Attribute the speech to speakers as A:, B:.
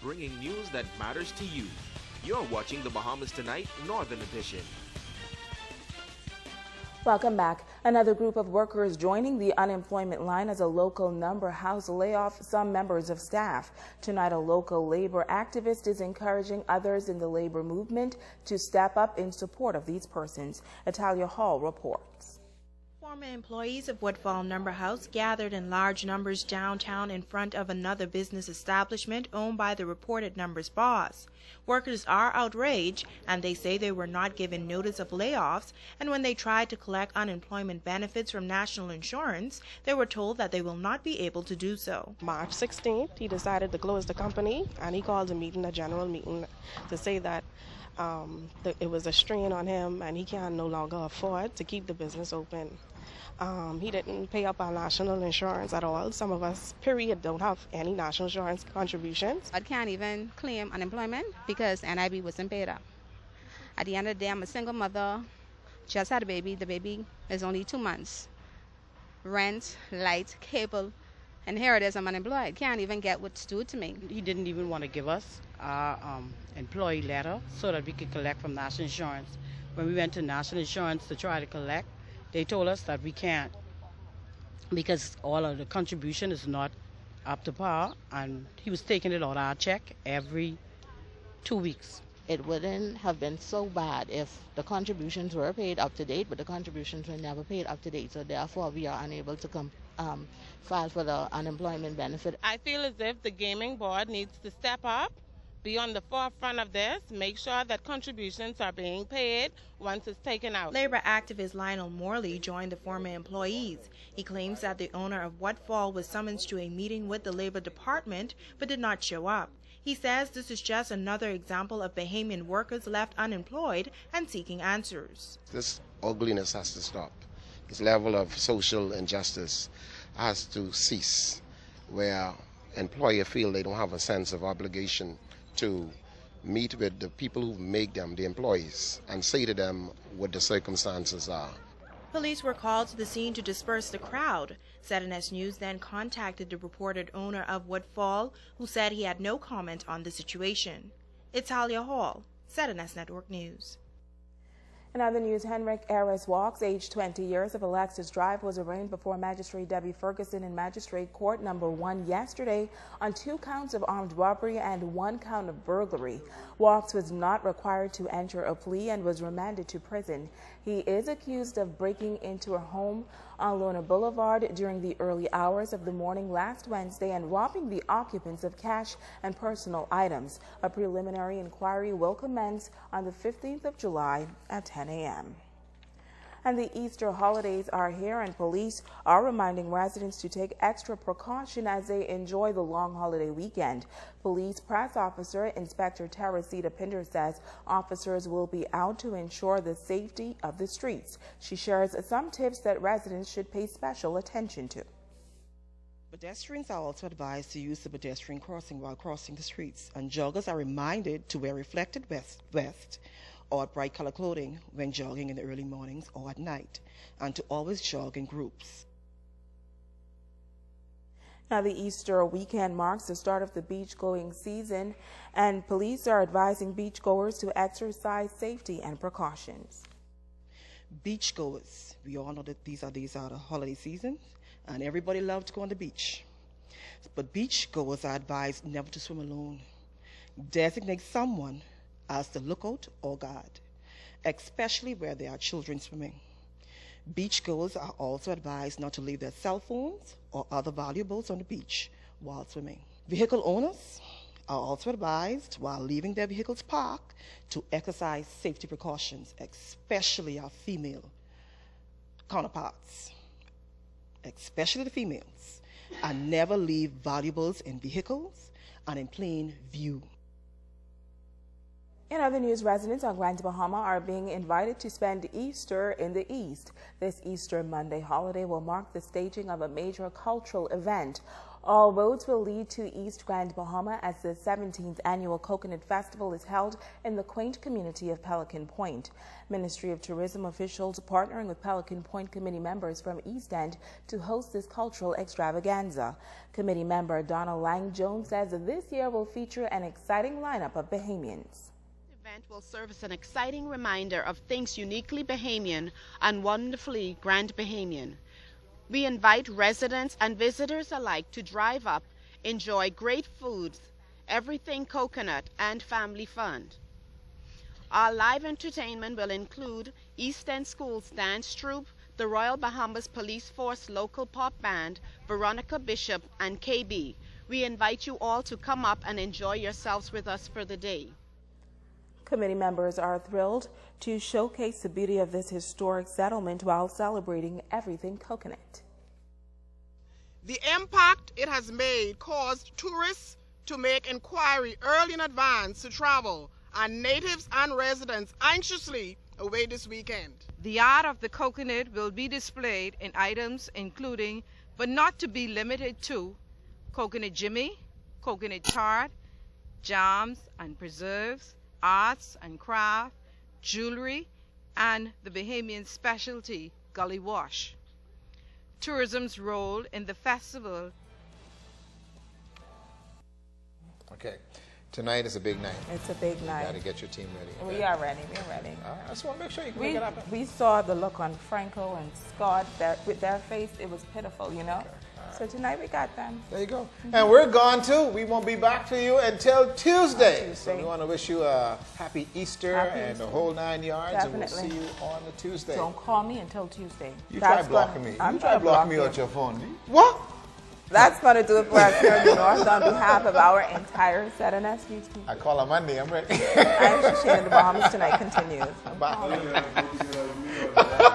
A: bringing news that matters to you. You're watching the Bahamas Tonight Northern Edition.
B: Welcome back. Another group of workers joining the unemployment line as a local number house layoff some members of staff. Tonight, a local labor activist is encouraging others in the labor movement to step up in support of these persons. Italia Hall reports.
C: Former employees of Woodfall Number House gathered in large numbers downtown in front of another business establishment owned by the reported Numbers boss. Workers are outraged, and they say they were not given notice of layoffs, and when they tried to collect unemployment benefits from national insurance, they were told that they will not be able to do so.
D: March 16th, he decided to close the company, and he called a general meeting, to say that it was a strain on him and he can no longer afford to keep the business open. He didn't pay up our national insurance at all. Some of us, period, don't have any national insurance contributions.
E: I can't even claim unemployment because NIB wasn't paid up. At the end of the day, I'm a single mother, just had a baby. The baby is only 2 months. Rent, light, cable, and here it is, I'm unemployed. Can't even get what's due to me.
F: He didn't even want to give us our employee letter so that we could collect from national insurance. When we went to national insurance to try to collect, they told us that we can't because all of the contribution is not up to par, and he was taking it on our check every 2 weeks.
G: It wouldn't have been so bad if the contributions were paid up to date, but the contributions were never paid up to date, so therefore we are unable to file for the unemployment benefit.
H: I feel as if the gaming board needs to step up, be on the forefront of this, make sure that contributions are being paid once it's taken out.
C: Labor activist Lionel Morley joined the former employees. He claims that the owner of Woodfall was summoned to a meeting with the Labor Department but did not show up. He says this is just another example of Bahamian workers left unemployed and seeking answers.
I: This ugliness has to stop. This level of social injustice has to cease, where employers feel they don't have a sense of obligation to meet with the people who make them, the employees, and say to them what the circumstances are.
C: Police were called to the scene to disperse the crowd. ZNS News then contacted the reported owner of Woodfall, who said he had no comment on the situation. Italia Hall, ZNS Network News.
B: In other news, Henrik Aris Walks, age 20 years, of Alexis Drive, was arraigned before Magistrate Debbie Ferguson in Magistrate Court Number 1 yesterday on 2 counts of armed robbery and 1 count of burglary. Walks was not required to enter a plea and was remanded to prison. He is accused of breaking into a home on Lona Boulevard during the early hours of the morning last Wednesday and robbing the occupants of cash and personal items. A preliminary inquiry will commence on the 15th of July at 10 a.m. And the Easter holidays are here, and police are reminding residents to take extra precaution as they enjoy the long holiday weekend. Police press officer Inspector Teresita Pinder says officers will be out to ensure the safety of the streets. She shares some tips that residents should pay special attention to.
J: Pedestrians are also advised to use the pedestrian crossing while crossing the streets, and joggers are reminded to wear reflected vest or bright color clothing when jogging in the early mornings or at night, and to always jog in groups.
B: Now, the Easter weekend marks the start of the beach-going season, and police are advising beachgoers to exercise safety and precautions.
J: Beachgoers, we all know that these are the holiday seasons, and everybody loves to go on the beach. But beachgoers are advised never to swim alone. Designate someone as the lookout or guard, especially where there are children swimming. Beachgoers are also advised not to leave their cell phones or other valuables on the beach while swimming. Vehicle owners are also advised, while leaving their vehicles parked, to exercise safety precautions, especially our female counterparts, especially the females, and never leave valuables in vehicles and in plain view.
B: In other news, residents on Grand Bahama are being invited to spend Easter in the East. This Easter Monday holiday will mark the staging of a major cultural event. All roads will lead to East Grand Bahama as the 17th annual Coconut Festival is held in the quaint community of Pelican Point. Ministry of Tourism officials partnering with Pelican Point committee members from East End to host this cultural extravaganza. Committee member Donna Lang Jones says this year will feature an exciting lineup of Bahamians.
K: The event will serve as an exciting reminder of things uniquely Bahamian and wonderfully Grand Bahamian. We invite residents and visitors alike to drive up, enjoy great foods, everything coconut, and family fun. Our live entertainment will include East End Schools Dance Troupe, the Royal Bahamas Police Force Local Pop Band, Veronica Bishop, and KB. We invite you all to come up and enjoy yourselves with us for the day.
B: Committee members are thrilled to showcase the beauty of this historic settlement while celebrating everything coconut.
L: The impact it has made caused tourists to make inquiry early in advance to travel, and natives and residents anxiously await this weekend.
M: The art of the coconut will be displayed in items including, but not to be limited to, coconut jimmy, coconut tart, jams and preserves, arts and craft, jewelry, and the Bahamian specialty, gully wash. Tourism's role in the festival.
N: Okay, tonight is a big night.
B: It's a big night.
N: You got to get your team ready. Okay?
B: We are ready. We're ready.
N: I just want to make sure you can make it happen.
B: We saw the look on Franco and Scott with their face. It was pitiful, you know. Okay. So tonight we got them.
N: There you go. And we're gone too. We won't be back to you until Tuesday. So we want to wish you a happy Easter and the whole 9 yards.
B: Definitely.
N: And we'll see you on the Tuesday.
B: Don't call me until Tuesday.
N: You try blocking me.
B: I'm
N: you try blocking me out your phone.
B: What? That's going to do it for us here in the North on behalf of our entire set and SUT.
N: I call on Monday. I'm ready.
B: I'm Shasheena. The Bahamas Tonight continues.
N: Bye.